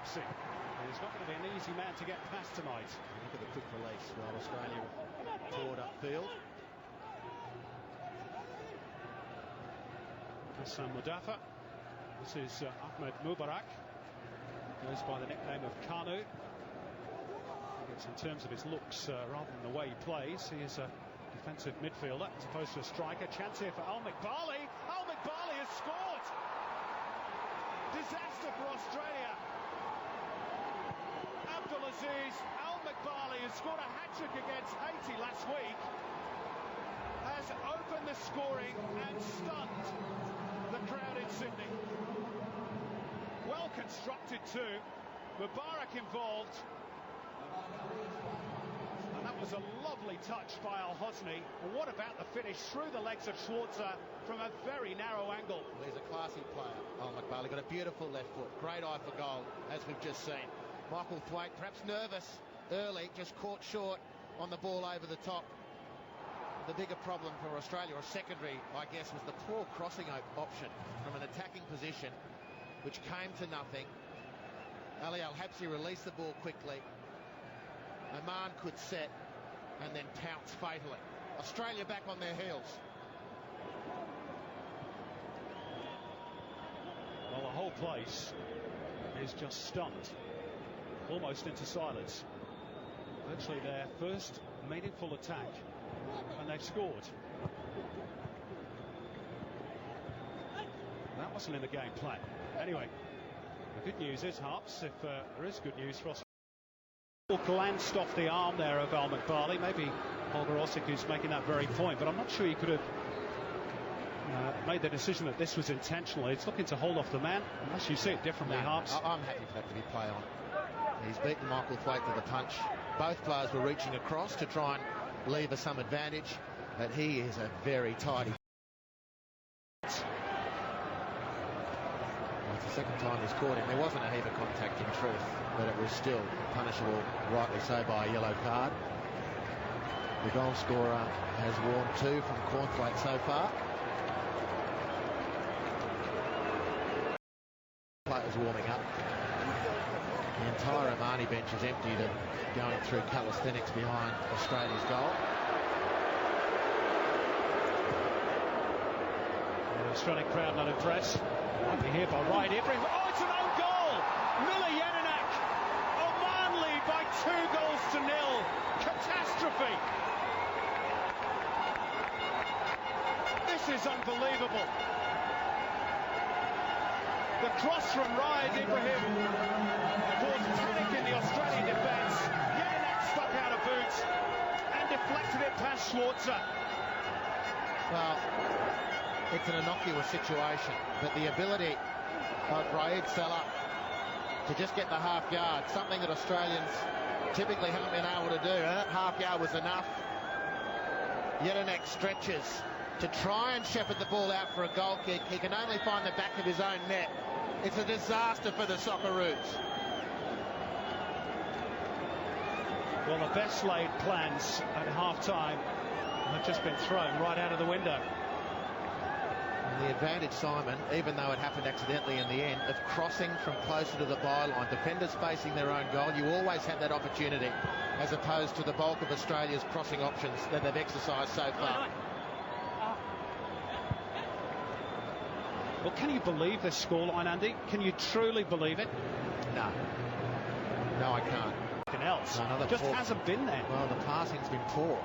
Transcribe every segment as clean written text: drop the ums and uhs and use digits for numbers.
Hapsi. He's not going to be an easy man to get past tonight. Look at the quick release while Australia toward upfield. Hassan Mudafa. This is Ahmed Mubarak. Goes by the nickname of Kanu. It's in terms of his looks rather than the way he plays. He is a defensive midfielder as opposed to a striker. Chance here for Al McBarley. Al McBarley has scored. Disaster for Australia. Abdulaziz Al McBarley has scored a hat-trick against Haiti last week. Has opened the scoring and stunned the crowd in Sydney. Well constructed too. Mubarak involved. And that was a lovely touch by Al Hosni. And what about the finish through the legs of Schwarzer from a very narrow angle? Well, he's a classy player, Al McBarley. Got a beautiful left foot. Great eye for goal, as we've just seen. Michael Thwaite, perhaps nervous early, just caught short on the ball over the top. The bigger problem for Australia, or secondary, I guess, was the poor crossing option from an attacking position, which came to nothing. Ali Al-Habsi released the ball quickly. Oman could set and then pounce fatally. Australia back on their heels. Well, the whole place is just stunned, almost into silence. Virtually their first meaningful attack, and they've scored. That wasn't in the game plan. Anyway, the good news is, Harps, if there is good news for us. Glanced off the arm there of Al McBarley. Maybe Holger Osik who's making that very point, but I'm not sure he could have made the decision that this was intentional. He's looking to hold off the man, unless you see it differently, Harps. I'm happy for that to be play on. He's beaten Michael Thwaite to the punch. Both players were reaching across to try and lever some advantage, but he is a very tidy. It's the second time he's caught him. There wasn't a heap of contact in truth, but it was still punishable, rightly so, by a yellow card. The goal scorer has worn 2 from Cornthwaite so far. Players warming up. The entire Omani bench is emptied and going through calisthenics behind Australia's goal. The Australian crowd not impressed. Might be here by Ryan Ibrahim. Oh, it's an own goal! Miller Jelinek. Oman lead by 2-0. Catastrophe. This is unbelievable. The cross from Ryan Ibrahim caused panic in the Australian defence. Jelinek stuck out of boot and deflected it past Schwarzer. Well, it's an innocuous situation, but the ability of Raed Salah to just get the half yard, something that Australians typically haven't been able to do. That half yard was enough. Jelinek stretches to try and shepherd the ball out for a goal kick. He can only find the back of his own net. It's a disaster for the Socceroos. Well, the best laid plans at half-time have just been thrown right out of the window. And the advantage, Simon, even though it happened accidentally in the end, of crossing from closer to the byline, defenders facing their own goal, you always have that opportunity, as opposed to the bulk of Australia's crossing options that they've exercised so far. Well, can you believe this scoreline, Andy? Can you truly believe it? No. No, I can't. Nothing else. No, just hasn't been there. Well, the passing's been poor.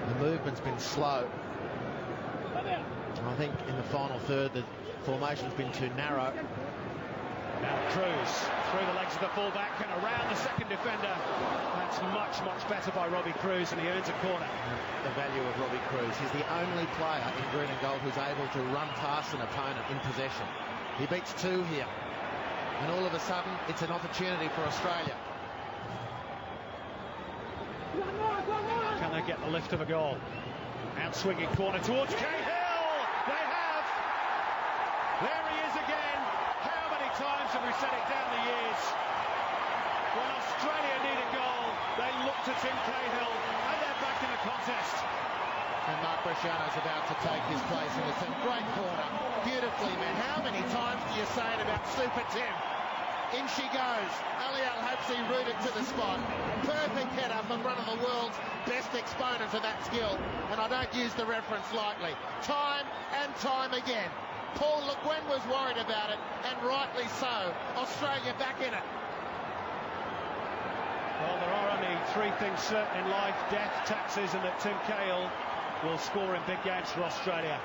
The movement's been slow. And I think in the final third, the formation's been too narrow. Now Cruz through the legs of the fullback and around the second defender. That's much, much better by Robbie Cruz, and he earns a corner. The value of Robbie Cruz. He's the only player in green and gold who's able to run past an opponent in possession. He beats 2 here. And all of a sudden, it's an opportunity for Australia. Can they get the lift of a goal? Out-swinging corner towards Cahill! They have! There he is again! How many times have we said it down the years? When Australia need a goal, they look to Tim Cahill, and they're back in the contest. And Mark Bresciano's about to take his place in the team. Great corner. Beautifully met. How many times do you say it about Super Tim? In she goes. Ali Al-Habsi rooted to the spot. Perfect header from one of the world's best exponents of that skill. And I don't use the reference lightly. Time and time again. Paul Le Guen was worried about it, and rightly so. Australia back in it. Well, there are only three things certain in life: death, taxes, and that Tim Cahill will score in big games for Australia.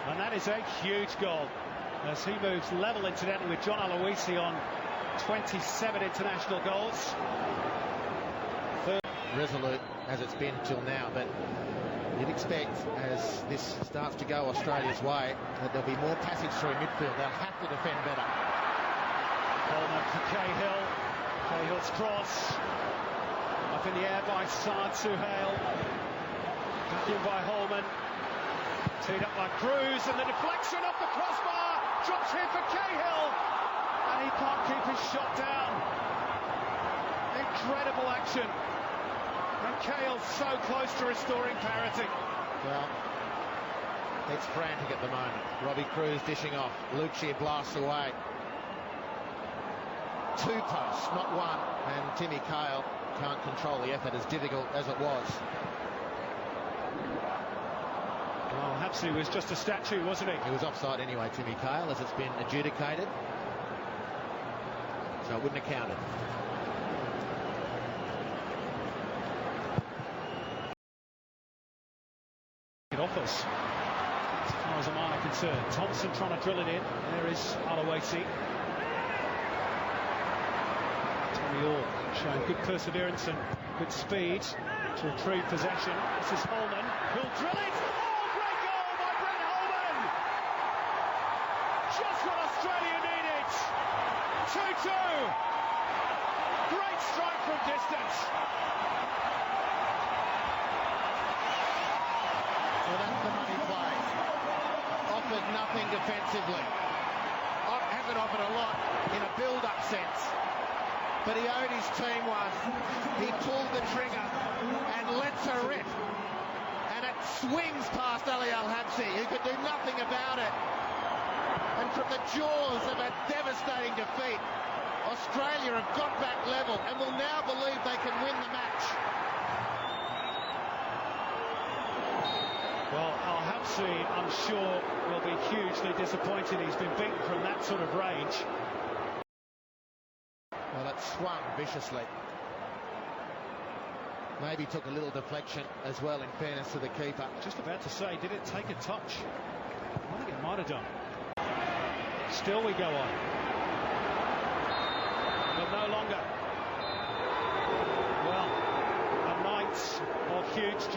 And that is a huge goal, as he moves level, incidentally, with John Aloisi on 27 international goals. Resolute as it's been till now, but you'd expect, as this starts to go Australia's way, that there'll be more passage through midfield. They'll have to defend better. Coleman for Cahill. Cahill's cross. Up in the air by Saad Suhail. Back in by Holman. Teed up by Cruz, and the deflection off the crossbar. Drops here for Cahill. And he can't keep his shot down. Incredible action. And Cahill's so close to restoring parity. Well, it's frantic at the moment. Robbie Cruz dishing off. Lucci blasts away. Two posts, not one. And Timmy Cahill can't control the effort, as difficult as it was. Well, Habsi was just a statue, wasn't he? He was offside anyway, Timmy Cahill, as it's been adjudicated. So it wouldn't have counted. It offers, as far as Oman are concerned. Thompson trying to drill it in. There is Aloisi. Tommy Orr showing good perseverance and good speed to retrieve possession. This is Holman, who'll drill it. Oh, great goal by Brent Holman! Just what Australia needed. 2-2. Great strike from distance. Well, that's the money play. Offered nothing defensively. Hasn't offered a lot in a build-up sense. But he owed his team one. He pulled the trigger and lets her rip. And it swings past Ali Al-Habsi, who could do nothing about it. And from the jaws of a devastating defeat, Australia have got back level and will now believe they can win the match. Well, Al-Habsi, I'm sure, will be hugely disappointed. He's been beaten from that sort of range. Well, it swung viciously. Maybe took a little deflection as well, in fairness to the keeper. Just about to say, did it take a touch? I think it might have done. Still we go on. But no longer. Well, a night of huge